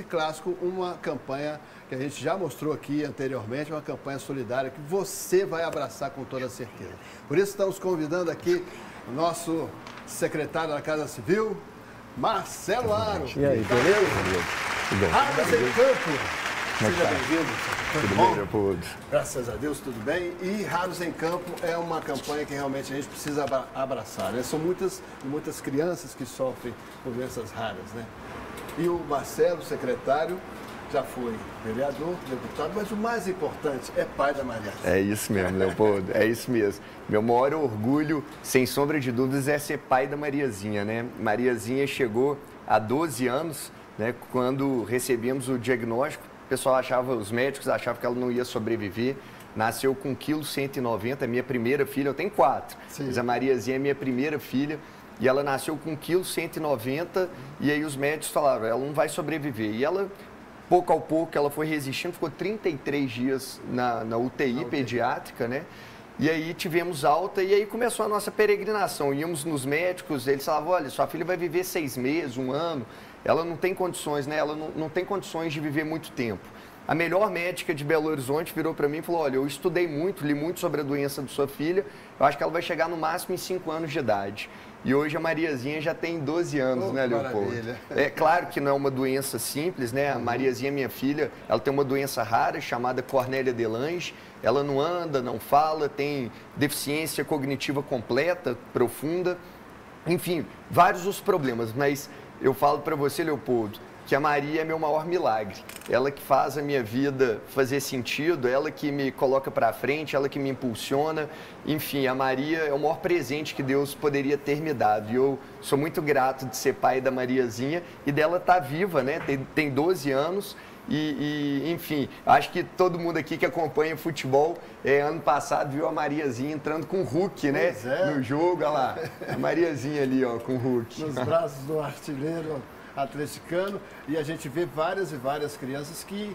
Clássico, uma campanha que a gente já mostrou aqui anteriormente, uma campanha solidária que você vai abraçar com toda certeza. Por isso estamos convidando aqui o nosso secretário da Casa Civil, Marcelo Aro. E aí, beleza? Tudo bem. Hadas em Campo. Seja bem-vindo. Tudo bem, Leopoldo? Graças a Deus, tudo bem. E Raros em Campo é uma campanha que realmente a gente precisa abraçar, né? São muitas crianças que sofrem por doenças raras, né? E o Marcelo, secretário, já foi vereador, deputado, mas o mais importante é pai da Mariazinha. É isso mesmo, Leopoldo, é isso mesmo. Meu maior orgulho, sem sombra de dúvidas, é ser pai da Mariazinha, né? Mariazinha chegou há 12 anos, né? Quando recebemos o diagnóstico, o pessoal os médicos achavam que ela não ia sobreviver. Nasceu com 1,190 kg, é minha primeira filha, eu tenho 4, mas a Mariazinha é minha primeira filha. E ela nasceu com 1,190 kg, e aí os médicos falaram, ela não vai sobreviver. E ela, pouco a pouco, ela foi resistindo, ficou 33 dias na UTI pediátrica, né? E aí tivemos alta, e aí começou a nossa peregrinação. Íamos nos médicos, eles falavam, olha, sua filha vai viver 6 meses, 1 ano. Ela não tem condições, né? Ela não tem condições de viver muito tempo. A melhor médica de Belo Horizonte virou para mim e falou, olha, eu estudei muito, li muito sobre a doença de sua filha, eu acho que ela vai chegar no máximo em 5 anos de idade. E hoje a Mariazinha já tem 12 anos, né, Leopoldo? Maravilha. É claro que não é uma doença simples, né? A Mariazinha, minha filha, ela tem uma doença rara chamada Cornélia de Lange. Ela não anda, não fala, tem deficiência cognitiva completa, profunda. Enfim, vários os problemas, mas eu falo para você, Leopoldo, que a Maria é meu maior milagre. Ela que faz a minha vida fazer sentido, ela que me coloca para frente, ela que me impulsiona. Enfim, a Maria é o maior presente que Deus poderia ter me dado. E eu sou muito grato de ser pai da Mariazinha e dela estar viva, né? Tem 12 anos. Enfim, acho que todo mundo aqui que acompanha futebol, ano passado viu a Mariazinha entrando com o Hulk, né? No jogo, olha lá, a Mariazinha ali, ó, com o Hulk. Nos braços do artilheiro atleticano, e a gente vê várias e várias crianças que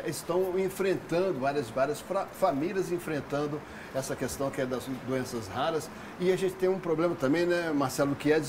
estão enfrentando, várias famílias enfrentando essa questão que é das doenças raras. E a gente tem um problema também, né, Marcelo, que é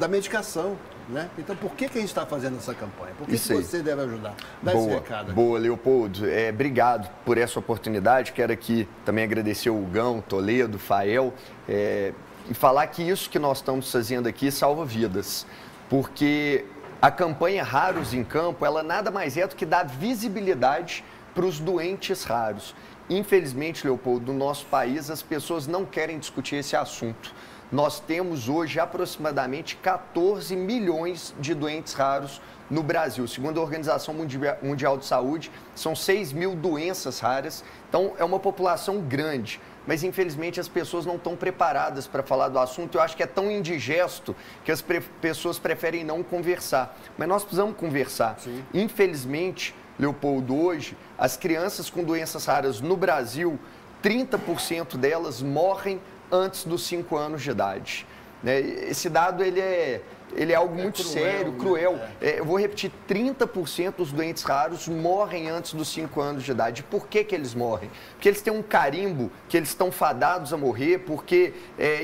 da medicação, né? Então, por que a gente está fazendo essa campanha? Por que você deve ajudar? Dá esse recado aqui. Boa, Leopoldo. Obrigado por essa oportunidade. Quero aqui também agradecer o Gão, Toledo, Fael, e falar que isso que nós estamos fazendo aqui salva vidas. Porque a campanha Raros em Campo, ela nada mais é do que dar visibilidade para os doentes raros. Infelizmente, Leopoldo, no nosso país, as pessoas não querem discutir esse assunto. Nós temos hoje aproximadamente 14 milhões de doentes raros no Brasil. Segundo a Organização Mundial de Saúde, são 6 mil doenças raras. Então, é uma população grande. Mas, infelizmente, as pessoas não estão preparadas para falar do assunto. Eu acho que é tão indigesto que as pessoas preferem não conversar. Mas nós precisamos conversar. Sim. Infelizmente, Leopoldo, hoje, as crianças com doenças raras no Brasil, 30% delas morrem antes dos 5 anos de idade. Esse dado, ele é algo muito sério, cruel. Eu vou repetir, 30% dos doentes raros morrem antes dos 5 anos de idade. Por que eles morrem? Porque eles têm um carimbo, que eles estão fadados a morrer, porque,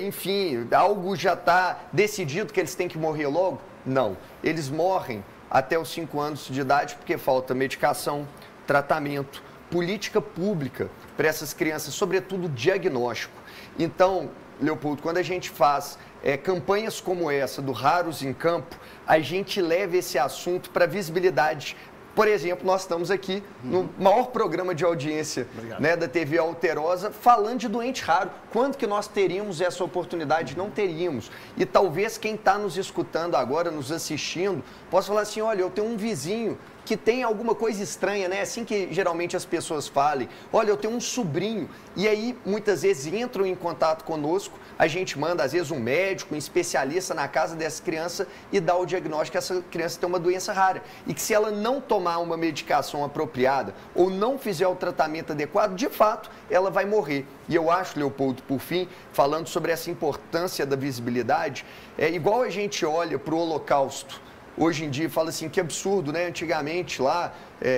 enfim, algo já está decidido que eles têm que morrer logo? Não. Eles morrem até os 5 anos de idade porque falta medicação, tratamento, política pública para essas crianças, sobretudo diagnóstico. Então, Leopoldo, quando a gente faz campanhas como essa, do Raros em Campo, a gente leva esse assunto para visibilidade. Por exemplo, nós estamos aqui no maior programa de audiência, né, da TV Alterosa, falando de doente raro. Quando que nós teríamos essa oportunidade? Não teríamos. E talvez quem está nos escutando agora, nos assistindo, possa falar assim, olha, eu tenho um vizinho que tem alguma coisa estranha, né? Assim que geralmente as pessoas falem. Olha, eu tenho um sobrinho. E aí, muitas vezes, entram em contato conosco, a gente manda, às vezes, um médico, um especialista na casa dessa criança e dá o diagnóstico que essa criança tem uma doença rara. E que se ela não tomar uma medicação apropriada ou não fizer o tratamento adequado, de fato, ela vai morrer. E eu acho, Leopoldo, por fim, falando sobre essa importância da visibilidade, é igual a gente olha para o Holocausto. Hoje em dia fala assim, que absurdo, né? Antigamente lá,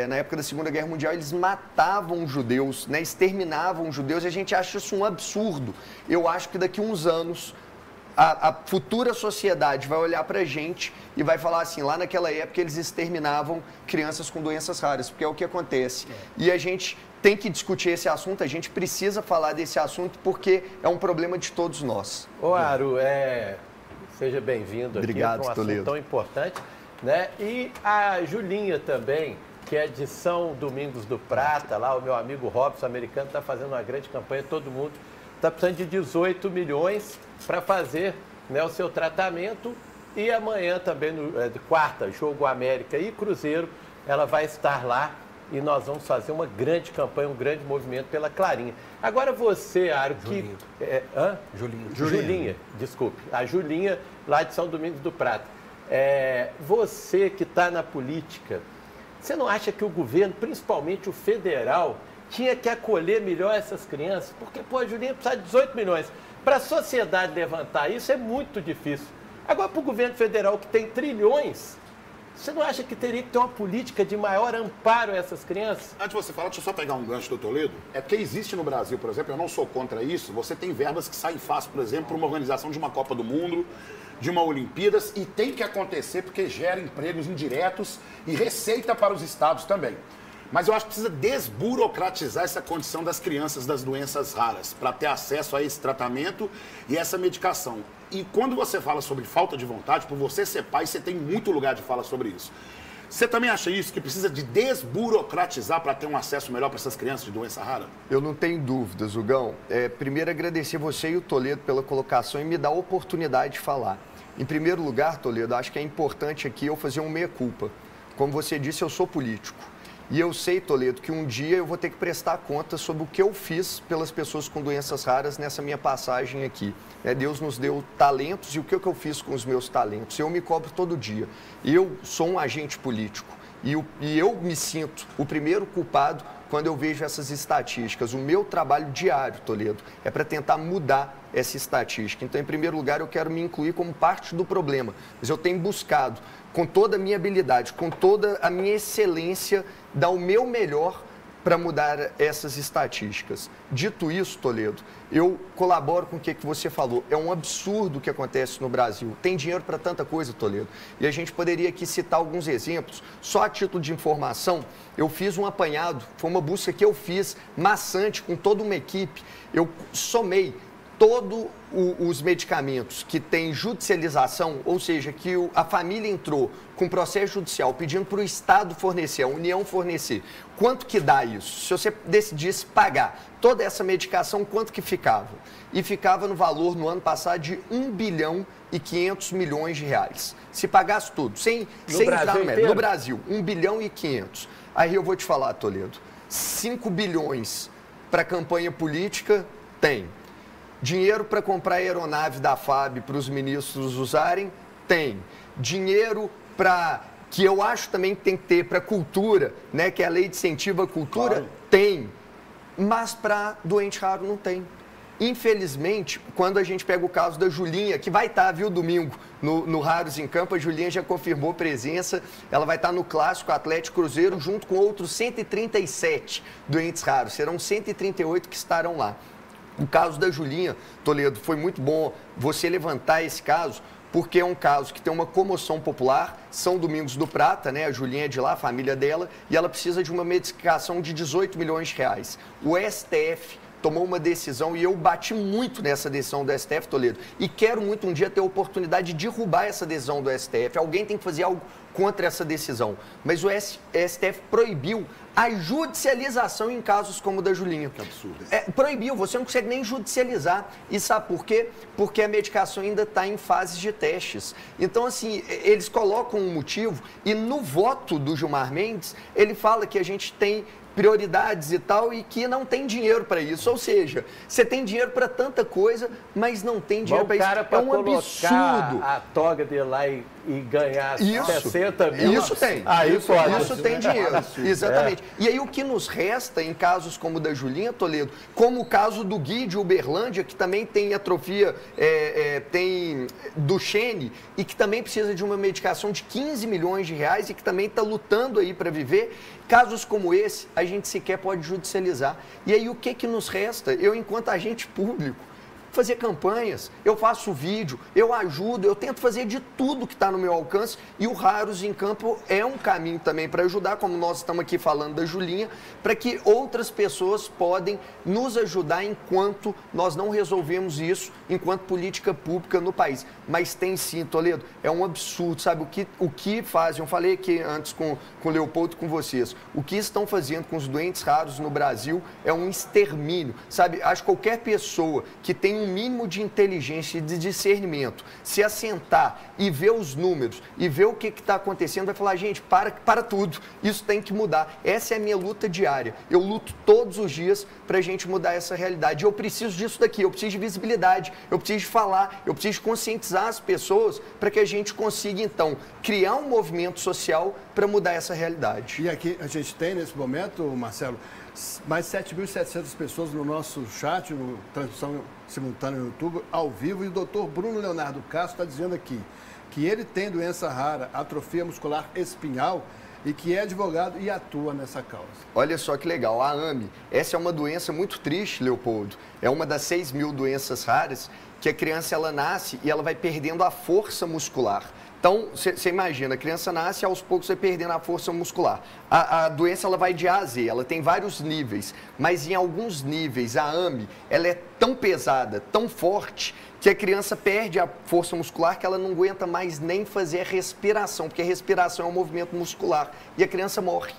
na época da Segunda Guerra Mundial, eles matavam judeus, né? Exterminavam judeus, e a gente acha isso um absurdo. Eu acho que daqui a uns anos a futura sociedade vai olhar para a gente e vai falar assim, lá naquela época eles exterminavam crianças com doenças raras, porque é o que acontece. E a gente tem que discutir esse assunto, a gente precisa falar desse assunto porque é um problema de todos nós. Ô, Aru, seja bem-vindo aqui para um assunto tão importante, né? E a Julinha também, que é de São Domingos do Prata, lá o meu amigo Robson, americano, está fazendo uma grande campanha, todo mundo está precisando de 18 milhões para fazer, né, o seu tratamento. E amanhã também, quarta, jogo América e Cruzeiro, ela vai estar lá e nós vamos fazer uma grande campanha, um grande movimento pela Clarinha. Agora você, Aro, que... Julinha, desculpe. A Julinha, lá de São Domingos do Prata. Você que está na política, você não acha que o governo, principalmente o federal, tinha que acolher melhor essas crianças? Porque, pô, a Julinha precisa de 18 milhões. Para a sociedade levantar isso é muito difícil. Agora, para o governo federal, que tem trilhões, você não acha que teria que ter uma política de maior amparo a essas crianças? Antes de você falar, deixa eu só pegar um gancho do Toledo. É porque existe no Brasil, por exemplo, eu não sou contra isso, você tem verbas que saem fácil, por exemplo, para uma organização de uma Copa do Mundo, de uma Olimpíadas, e tem que acontecer porque gera empregos indiretos e receita para os estados também. Mas eu acho que precisa desburocratizar essa condição das crianças das doenças raras, para ter acesso a esse tratamento e essa medicação. E quando você fala sobre falta de vontade, por você ser pai, você tem muito lugar de fala sobre isso. Você também acha isso, que precisa de desburocratizar para ter um acesso melhor para essas crianças de doença rara? Eu não tenho dúvidas, Hugão. Primeiro, agradecer você e o Toledo pela colocação e me dar a oportunidade de falar. Em primeiro lugar, Toledo, acho que é importante aqui eu fazer um meia-culpa. Como você disse, eu sou político. E eu sei, Toledo, que um dia eu vou ter que prestar conta sobre o que eu fiz pelas pessoas com doenças raras nessa minha passagem aqui. Deus nos deu talentos e o que eu fiz com os meus talentos? Eu me cobro todo dia. Eu sou um agente político e eu me sinto o primeiro culpado quando eu vejo essas estatísticas. O meu trabalho diário, Toledo, é para tentar mudar essa estatística. Então, em primeiro lugar, eu quero me incluir como parte do problema. Mas eu tenho buscado, com toda a minha habilidade, com toda a minha excelência, dar o meu melhor para mudar essas estatísticas. Dito isso, Toledo, eu colaboro com o que você falou. É um absurdo o que acontece no Brasil. Tem dinheiro para tanta coisa, Toledo. E a gente poderia aqui citar alguns exemplos. Só a título de informação, eu fiz um apanhado, foi uma busca que eu fiz, maçante, com toda uma equipe. Eu somei todos os medicamentos que têm judicialização, ou seja, que a família entrou com processo judicial pedindo para o Estado fornecer, a União fornecer. Quanto que dá isso? Se você decidisse pagar toda essa medicação, quanto que ficava? E ficava no valor, no ano passado, de 1 bilhão e 500 milhões de reais. Se pagasse tudo, sem entrar no mérito. No Brasil, 1 bilhão e 500. Aí eu vou te falar, Toledo, 5 bilhões para campanha política, tem. Dinheiro para comprar a aeronave da FAB para os ministros usarem? Tem. Dinheiro para, que eu acho também que tem que ter para cultura, né, que é a lei de incentivo à cultura? Claro. Tem. Mas para doente raro não tem. Infelizmente, quando a gente pega o caso da Julinha, que vai estar, viu, domingo, no Raros em Campo, a Julinha já confirmou presença, ela vai estar no Clássico Atlético Cruzeiro, junto com outros 137 doentes raros. Serão 138 que estarão lá. O caso da Julinha, Toledo, foi muito bom você levantar esse caso, porque é um caso que tem uma comoção popular, São Domingos do Prata, né? A Julinha é de lá, a família dela, e ela precisa de uma medicação de 18 milhões de reais. O STF tomou uma decisão, e eu bati muito nessa decisão do STF, Toledo, e quero muito um dia ter a oportunidade de derrubar essa decisão do STF. Alguém tem que fazer algo contra essa decisão. Mas o STF proibiu a judicialização em casos como o da Julinha. Que absurdo. Proibiu, você não consegue nem judicializar. E sabe por quê? Porque a medicação ainda está em fases de testes. Então, assim, eles colocam um motivo e no voto do Gilmar Mendes, ele fala que a gente tem prioridades e tal, e que não tem dinheiro para isso. Ou seja, você tem dinheiro para tanta coisa, mas não tem dinheiro para isso. É um absurdo. A toga dele lá e ganhar 60 mil. Isso tem. Isso tem dinheiro. Exatamente. E aí o que nos resta em casos como o da Julinha, Toledo, como o caso do Gui de Uberlândia, que também tem atrofia, tem Duchenne, e que também precisa de uma medicação de 15 milhões de reais e que também está lutando aí para viver. Casos como esse, a gente sequer pode judicializar. E aí o que nos resta? Eu, enquanto agente público, fazer campanhas, eu faço vídeo, eu ajudo, eu tento fazer de tudo que está no meu alcance e o Raros em Campo é um caminho também para ajudar, como nós estamos aqui falando da Julinha, para que outras pessoas podem nos ajudar enquanto nós não resolvemos isso enquanto política pública no país. Mas tem sim, Toledo, é um absurdo, sabe? O que fazem, eu falei aqui antes com o Leopoldo, com vocês, o que estão fazendo com os doentes raros no Brasil é um extermínio, sabe? Acho que qualquer pessoa que tem um mínimo de inteligência e de discernimento, se assentar e ver os números e ver o que está acontecendo, vai falar, gente, para tudo, isso tem que mudar. Essa é a minha luta diária. Eu luto todos os dias para a gente mudar essa realidade. Eu preciso disso daqui, eu preciso de visibilidade, eu preciso de falar, eu preciso de conscientizar as pessoas para que a gente consiga, então, criar um movimento social para mudar essa realidade. E aqui a gente tem, nesse momento, Marcelo, mais 7.700 pessoas no nosso chat, no transmissão simultânea no YouTube, ao vivo, e o doutor Bruno Leonardo Castro está dizendo aqui que ele tem doença rara, atrofia muscular espinhal, e que é advogado e atua nessa causa. Olha só que legal, a AME, essa é uma doença muito triste, Leopoldo, é uma das 6.000 doenças raras que a criança ela nasce e ela vai perdendo a força muscular. Então, você imagina, a criança nasce e aos poucos vai perdendo a força muscular. A doença ela vai de A a Z, ela tem vários níveis, mas em alguns níveis a AME ela é tão pesada, tão forte, que a criança perde a força muscular que ela não aguenta mais nem fazer a respiração, porque a respiração é um movimento muscular e a criança morre.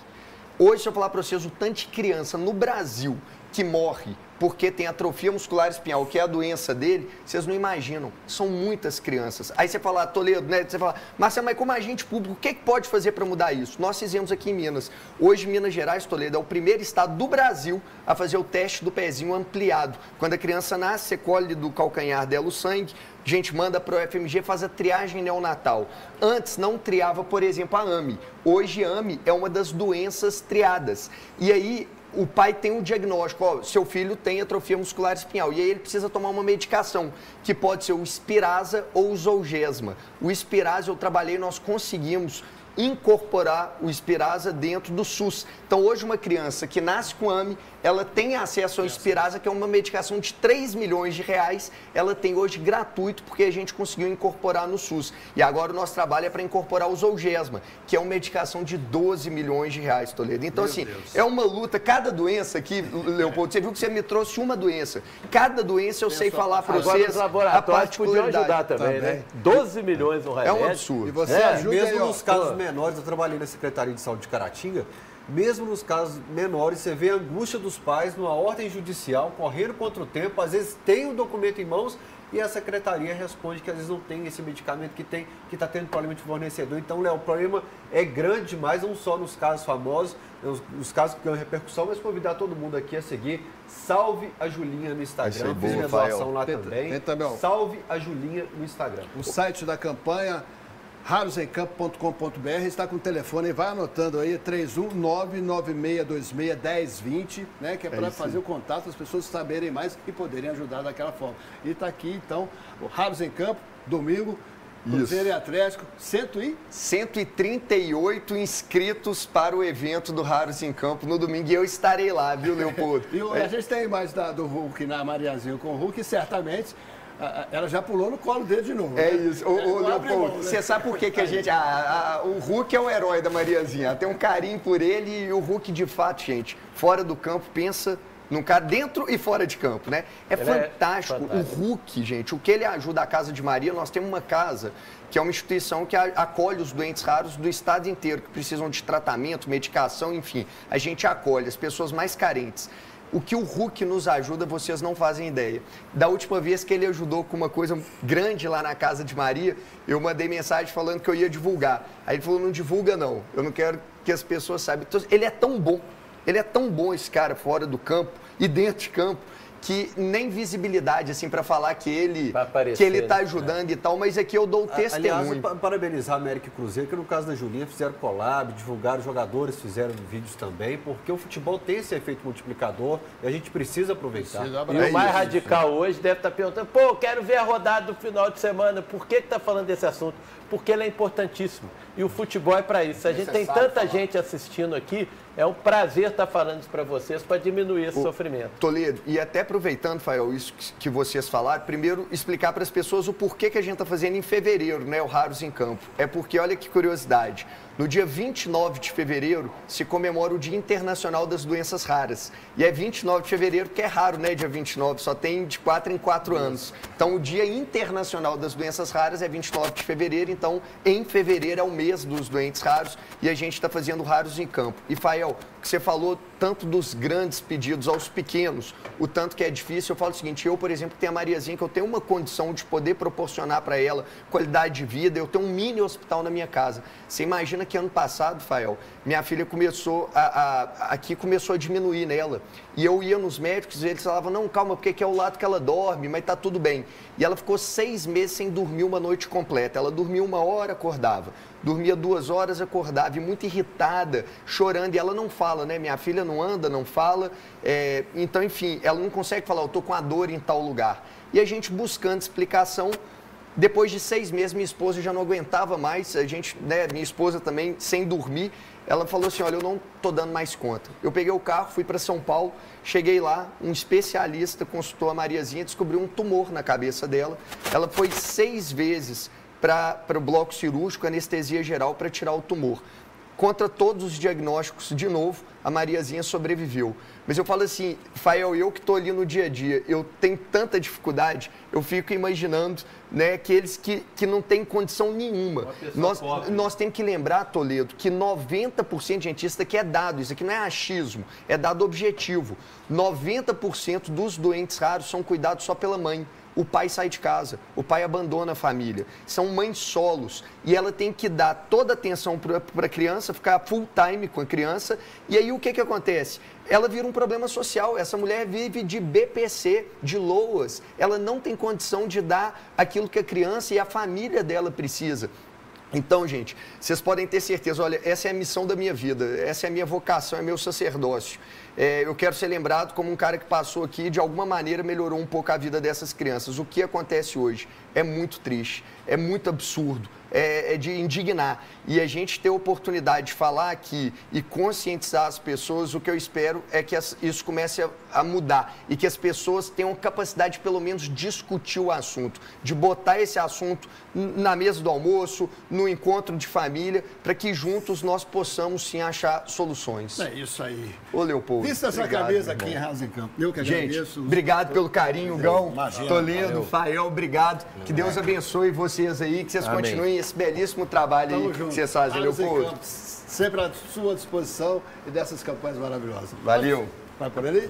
Hoje, se eu falar para vocês, o tanto de criança no Brasil que morre porque tem atrofia muscular espinhal, que é a doença dele, vocês não imaginam. São muitas crianças. Aí você fala, Toledo, né? Você fala, Marcelo, mas como agente público, o que pode fazer para mudar isso? Nós fizemos aqui em Minas. Hoje, Minas Gerais, Toledo, é o primeiro estado do Brasil a fazer o teste do pezinho ampliado. Quando a criança nasce, você colhe do calcanhar dela o sangue, a gente manda para o FMG, faz a triagem neonatal. Antes não triava, por exemplo, a AME. Hoje, a AME é uma das doenças triadas. E aí, o pai tem um diagnóstico, ó, seu filho tem atrofia muscular espinhal, e aí ele precisa tomar uma medicação, que pode ser o Spinraza ou o Zolgensma. O Spinraza eu trabalhei, nós conseguimos incorporar o Spinraza dentro do SUS. Então, hoje, uma criança que nasce com AME, ela tem acesso ao Spinraza, que é uma medicação de 3 milhões de reais, ela tem hoje gratuito, porque a gente conseguiu incorporar no SUS. E agora o nosso trabalho é para incorporar o Zolgensma, que é uma medicação de 12 milhões de reais, Toledo. Então, assim, é uma luta, cada doença aqui, Leopoldo, você viu que você me trouxe uma doença. Cada doença eu sei falar para vocês. Agora os laboratórios podiam ajudar também, né? 12 milhões no remédio. É um absurdo. E você ajuda mesmo aí, ó, nos casos menores, eu trabalhei na Secretaria de Saúde de Caratinga, mesmo nos casos menores, você vê a angústia dos pais numa ordem judicial, correndo contra o tempo, às vezes tem o documento em mãos e a secretaria responde que às vezes não tem esse medicamento, que está tendo problema de fornecedor. Então, Léo, o problema é grande demais, não só nos casos famosos, nos casos que ganham repercussão, mas convidar todo mundo aqui a seguir Salve a Julinha no Instagram, fiz minha doação lá também. Salve a Julinha no Instagram. O site da campanha rarosemcampo.com.br está com o telefone, vai anotando aí, 31996261020, né, que é para fazer o contato, as pessoas saberem mais e poderem ajudar daquela forma. E está aqui, então, o Raros em Campo, domingo, Cruzeiro e Atlético, 138 inscritos para o evento do Raros em Campo no domingo, e eu estarei lá, viu, Leopoldo? E a gente tem mais do Hulk na Mariazinha com o Hulk, certamente ela já pulou no colo dele de novo. É, né? Isso. Ô, Leopoldo, você sabe por que a gente... o Hulk é o herói da Mariazinha. Ela tem um carinho por ele, e o Hulk, de fato, gente, fora do campo, pensa num cara dentro e fora de campo, né? É fantástico. O Hulk, gente, o que ele ajuda a Casa de Maria, nós temos uma casa que é uma instituição que acolhe os doentes raros do estado inteiro, que precisam de tratamento, medicação, enfim. A gente acolhe as pessoas mais carentes. O que o Hulk nos ajuda, vocês não fazem ideia. Da última vez que ele ajudou com uma coisa grande lá na Casa de Maria, eu mandei mensagem falando que eu ia divulgar. Aí ele falou, não divulga não, eu não quero que as pessoas saibam. Então, ele é tão bom esse cara fora do campo e dentro de campo, que nem visibilidade, assim, para falar que ele está ajudando e tal, mas aqui eu dou o testemunho. Aliás, parabenizar a América e Cruzeiro, que no caso da Julinha fizeram collab, divulgaram, jogadores fizeram vídeos também, porque o futebol tem esse efeito multiplicador e a gente precisa aproveitar. E o mais radical hoje deve estar perguntando, pô, quero ver a rodada do final de semana, por que está falando desse assunto? Porque ele é importantíssimo. e o futebol é para isso. A gente tem tanta gente assistindo aqui, é um prazer estar falando isso para vocês, para diminuir esse sofrimento. Toledo, e até aproveitando, Fael, isso que vocês falaram, primeiro explicar para as pessoas o porquê que a gente está fazendo em fevereiro, né, o Raros em Campo. É porque, olha que curiosidade, no dia 29 de fevereiro se comemora o Dia Internacional das Doenças Raras. E é 29 de fevereiro, que é raro, né, dia 29, só tem de 4 em 4 anos. Então, o Dia Internacional das Doenças Raras é 29 de fevereiro, então, em fevereiro é o mês dos doentes raros e a gente está fazendo Raros em Campo. E, Fael, que você falou tanto dos grandes pedidos aos pequenos, o tanto que é difícil, eu falo o seguinte, eu, por exemplo, tenho a Mariazinha, que eu tenho uma condição de poder proporcionar para ela qualidade de vida, eu tenho um mini hospital na minha casa. Você imagina que ano passado, Fael, minha filha começou aqui começou a diminuir nela, e eu ia nos médicos e eles falavam, não, calma, porque aqui é o lado que ela dorme, mas tá tudo bem. E ela ficou 6 meses sem dormir uma noite completa, ela dormia 1 hora, acordava. Dormia 2 horas, acordava, e muito irritada, chorando, e ela não fala, né? Minha filha não anda, não fala, então, enfim, ela não consegue falar, eu tô com a dor em tal lugar. E a gente buscando explicação, depois de 6 meses, minha esposa já não aguentava mais, a gente, né, minha esposa também, sem dormir, ela falou assim, olha, eu não tô dando mais conta. Eu peguei o carro, fui para São Paulo, cheguei lá, um especialista consultou a Mariazinha, descobriu um tumor na cabeça dela, ela foi 6 vezes para o bloco cirúrgico, anestesia geral, para tirar o tumor. Contra todos os diagnósticos, de novo, a Mariazinha sobreviveu. Mas eu falo assim, Fael, eu que estou ali no dia a dia, eu tenho tanta dificuldade, eu fico imaginando, né, aqueles que não têm condição nenhuma. Nós temos que lembrar, Toledo, que 90%, gente, isso aqui é dado, isso aqui não é achismo, é dado objetivo. 90% dos doentes raros são cuidados só pela mãe. O pai sai de casa, o pai abandona a família. São mães solos e ela tem que dar toda a atenção para a criança, ficar full time com a criança. E aí o que acontece? Ela vira um problema social. Essa mulher vive de BPC, de LOAS. Ela não tem condição de dar aquilo que a criança e a família dela precisa. Então, gente, vocês podem ter certeza, olha, essa é a missão da minha vida, essa é a minha vocação, é meu sacerdócio. Eu quero ser lembrado como um cara que passou aqui e de alguma maneira melhorou um pouco a vida dessas crianças. O que acontece hoje é muito triste, é muito absurdo, é de indignar. E a gente ter a oportunidade de falar aqui e conscientizar as pessoas, o que eu espero é que isso comece a mudar e que as pessoas tenham capacidade de pelo menos discutir o assunto, de botar esse assunto na mesa do almoço, no encontro de família, para que juntos nós possamos sim achar soluções. É isso aí. Ô, Leopoldo. Vista essa camisa aqui em Raros em Campo. Eu que agradeço. Gente, obrigado pelo carinho, Gão, Toledo, Fael, obrigado. Que Deus abençoe vocês aí, que vocês continuem esse belíssimo trabalho aí que vocês fazem, Leopoldo. Sempre à sua disposição e dessas campanhas maravilhosas. Valeu. Vai por ele?